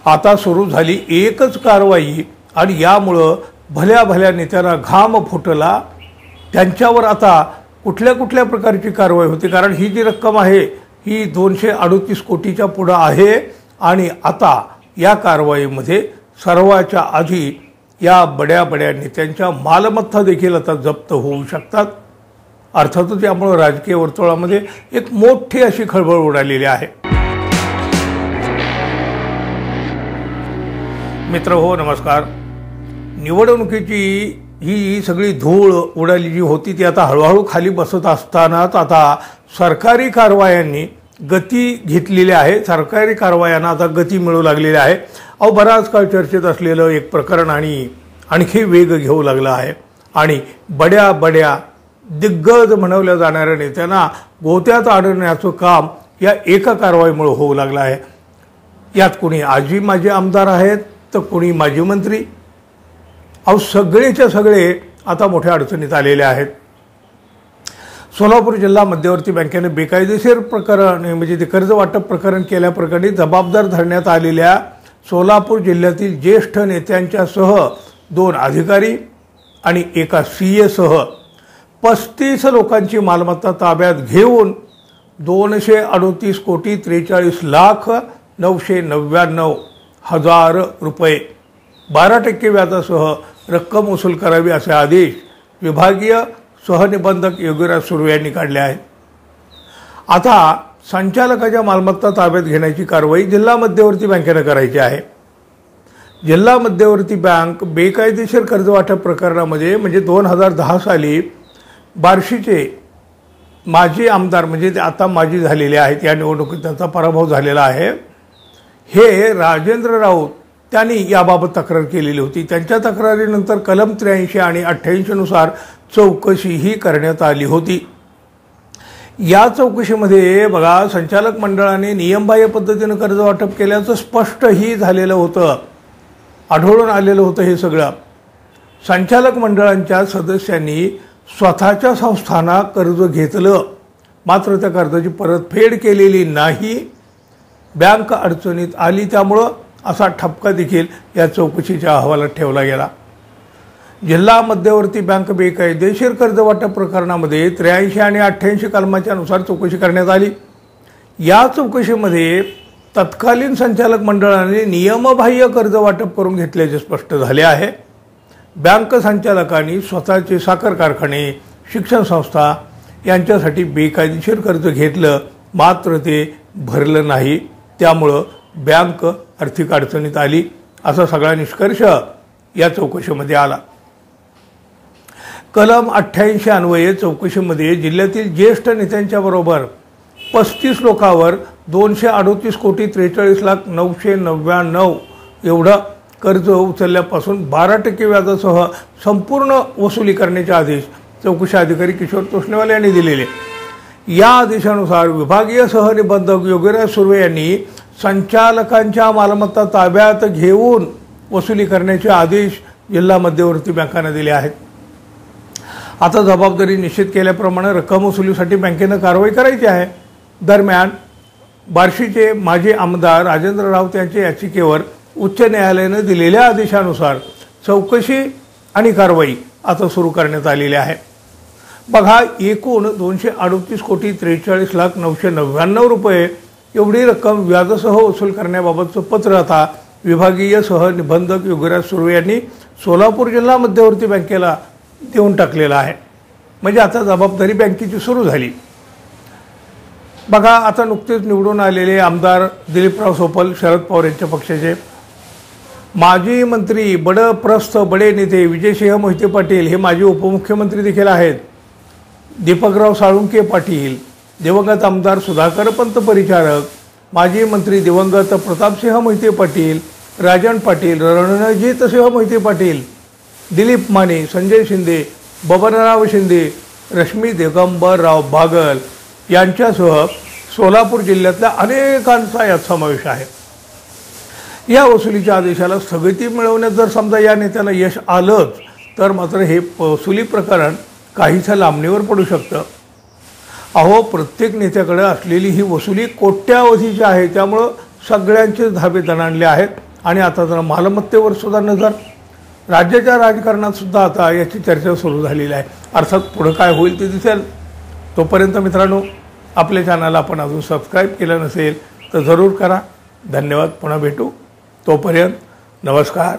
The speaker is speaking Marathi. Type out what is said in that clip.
आता सुरू झाली एकच कारवाई आणि यामुळं भल्या भल्या नेत्यांना घाम फुटला। त्यांच्यावर आता कुठल्या कुठल्या प्रकारची कारवाई होती, कारण ही जी रक्कम आहे ही 238 कोटीच्या पुढे आहे आणि आता या कारवाईमध्ये सर्वाच्या आधी या बड्या बड्या नेत्यांच्या मालमत्ता देखील आता जप्त होऊ शकतात। अर्थातच यामुळे राजकीय वर्तुळामध्ये एक मोठी अशी खळबळ उडालेली आहे। मित्र हो, नमस्कार। निवडणुकीची ही सगळी धूळ उडाली जी होती ती आता हळूहळू खाली बसत असतानाच आता सरकारी कारवायांनी गती घेतलेली आहे। सरकारी कारवायांना आता गती मिळू लागलेली आहे। बराच काळ चर्चेत असलेलं एक प्रकरण आणि आणखी वेग घेऊ लागलं आहे आणि बड्या बड्या दिग्गज म्हणवल्या जाणाऱ्या नेत्यांना गोत्यात आणण्याचं काम या एका कारवाईमुळे होऊ लागलं आहे। यात कोणी आजी माजी आमदार आहेत तर कोणी माजी मंत्री, सगळेच्या सगळे आता मोठ्या अडचणीत आलेले आहेत। सोलापूर जिल्हा मध्यवर्ती बँकेने बेकायदेशीर प्रकरण म्हणजे ते कर्ज वाटप प्रकरण केल्याप्रकरणी जबाबदार धरण्यात आलेल्या सोलापूर जिल्ह्यातील ज्येष्ठ नेत्यांच्यासह 2 अधिकारी आणि एका सीए सह 35 लोकांची मालमत्ता ताब्यात घेऊन 238,43,09,99,000 रुपये 12% व्याजासह रक्कम वसूल करावी असे आदेश विभागीय सहनिबंधक योगीराज सुर्वे यांनी काढले आहेत। आता संचालकाच्या मालमत्ता ताब्यात घेण्याची कारवाई जिल्हा मध्यवर्ती बँकेने करायची आहे। जिल्हा मध्यवर्ती बँक बेकायदेशीर कर्ज वाटप प्रकरणामध्ये म्हणजे 2010 साली बार्शीचे माजी आमदार म्हणजे ते आता माजी झालेले आहेत, या निवडणुकीत त्यांचा पराभव झालेला आहे, हे राजेंद्र राऊत त्यांनी याबाबत तक्रार केलेली होती। त्यांच्या तक्रारीनंतर कलम 83 आणि 88 नुसार चौकशीही करण्यात आली होती। या चौकशीमध्ये बघा, संचालक मंडळाने नियमबाह्य पद्धतीने कर्ज वाटप केल्याचं स्पष्टही झालेलं होतं, आढळून आलेलं होतं। हे सगळं संचालक मंडळांच्या सदस्यांनी स्वतःच्या संस्थांना कर्ज घेतलं, मात्र त्या कर्जाची परतफेड केलेली नाही। बँक अडचणीत आली, त्यामुळं असा ठपका देखील या चौकशीच्या अहवालात ठेवला गेला। जिल्हा मध्यवर्ती बँक बेकायदेशीर कर्ज वाटप प्रकरणामध्ये 83 आणि 88 कलमाच्या नुसार चौकशी करण्यात आली। या चौकशीमध्ये तत्कालीन संचालक मंडळाने नियमबाह्य कर्ज वाटप करून घेतल्याचे स्पष्ट झाले आहे। बँक संचालकांनी स्वतःचे साखर कारखाने, शिक्षण संस्था यांच्यासाठी बेकायदेशीर कर्ज घेतलं, मात्र ते भरलं नाही, त्यामुळं बँक आर्थिक अडचणीत आली, असा सगळा निष्कर्ष या चौकशीमध्ये आला। कलम 88 अन्वये चौकशीमध्ये जिल्ह्यातील ज्येष्ठ नेत्यांच्या बरोबर 35 लोकांवर 238,43,09,99,000 एवढं कर्ज उचलल्यापासून 12% व्याजासह संपूर्ण वसुली करण्याचे आदेश चौकशी अधिकारी किशोर तोष्णेवाल यांनी दिलेले। या आदेशानुसार विभागीय सहनिबंधक योगीराज सुर्वे यांनी संचालकांच्या मालमत्ता ताब्यात घेऊन वसुली करण्याचे आदेश जिल्हा मध्यवर्ती बँकांना दिले आहेत। आता जबाबदारी निश्चित केल्याप्रमाणे रक्कम वसुलीसाठी बँकेने कारवाई करायची आहे। दरम्यान बार्शीचे माजी आमदार राजेंद्र राऊत यांच्या याचिकेवर उच्च न्यायालयाने दिलेल्या आदेशानुसार चौकशी आणि कारवाई आता सुरू करण्यात आलेली आहे। बघा, एकूण 238,43,09,99,000 रुपये एवढी रक्कम व्याजासह वसूल करण्याबाबतचं पत्र आता विभागीय सहनिबंधक योगीराज सुर्वे यांनी सोलापूर जिल्हा मध्यवर्ती बँकेला देऊन टाकलेलं आहे। म्हणजे आता जबाबदारी बँकेची सुरू झाली। बघा, आता नुकतेच निवडून आलेले आमदार दिलीपराव सोपल, शरद पवार यांच्या पक्षाचे, माजी मंत्री बडप्रस्थ बडे नेते विजयसिंह मोहिते पाटील हे माजी उपमुख्यमंत्री देखील आहेत, दीपकराव साळुंके पाटील, दिवंगत आमदार सुधाकर पंत परिचारक, माजी मंत्री दिवंगत प्रतापसिंह मोहिते पाटील, राजन पाटील, रणजितसिंह मोहिते पाटील, दिलीप माने, संजय शिंदे, बबनराव शिंदे, रश्मी दिगंबरराव बागल यांच्यासह सोलापूर जिल्ह्यातल्या अनेकांचा यात समावेश आहे। या वसुलीच्या आदेशाला स्थगिती मिळवण्यात जर समजा या नेत्याला यश आलंच तर मात्र हे वसुली प्रकरण काहीसं लांबणीवर पडू शकतं। प्रत्येक नेत्याकडे असलेली ही वसुली कोट्यावधीची आहे, त्यामुळं सगळ्यांचेच धाबे दणाणले आहेत आणि आता जरा मालमत्तेवर सुद्धा नजर. राज्याच्या राजकारणात सुद्धा आता याची चर्चा सुरू झालेली आहे. अर्थात पुढं काय होईल ते दिसेल. तोपर्यंत मित्रांनो, आपल्या चॅनलला आपण अजून सबस्क्राईब केलं नसेल तर जरूर करा. धन्यवाद. पुन्हा भेटू. तोपर्यंत नमस्कार.